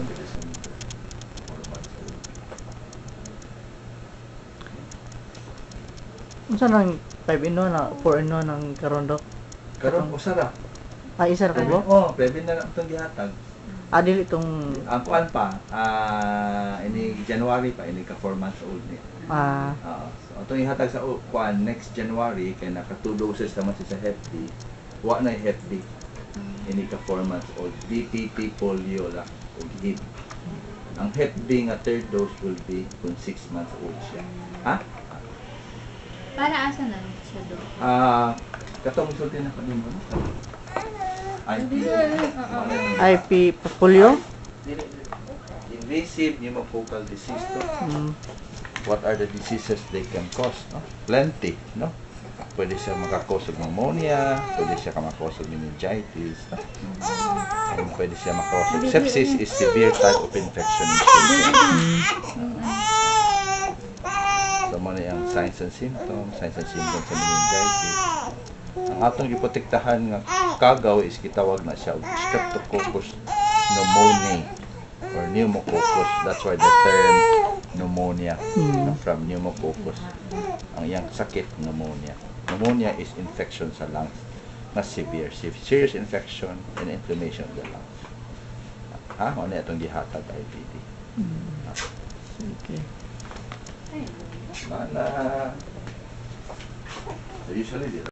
November, December. 4 months old. Unsa nang 5 in 1 na 4 in 1 ang karon dok? Karon usara. Ay isa ra ka bo? Oh, pwede na lang itong gihatag. Dili itong Ang kuan pa, ini January pa, ini ka 4 months old ni. So itong ihatag sa kuan next January kay naka 2 doses naman siya sa Hep B. Wa na Hep B. Ini ka 4 months old. DPT polio la ug HIV. Ang Hep B nga third dose will be kung 6 months old siya. Ha? Para asa na siya do? Katong sulti na kanimo. IP. IP polio. Invasive pneumococcal disease to. What are the diseases they can cause? No? Plenty, no? Pwede siya makakause ng pneumonia, pwede siya makakause ng meningitis, no? And pwede siya makakause. Sepsis is severe type of infection in children. So, muna yung signs and symptoms sa meningitis. Ang atong giprotektahan nga kagaw is gitawag na siya Streptococcus pneumoniae or pneumococcus. That's why the term pneumonia from pneumococcus. Ang iyang sakit pneumonia. Pneumonia is infection sa lungs na severe. Serious infection and inflammation of the lungs. Ano itong gihatag IPD. Okay. Mana usually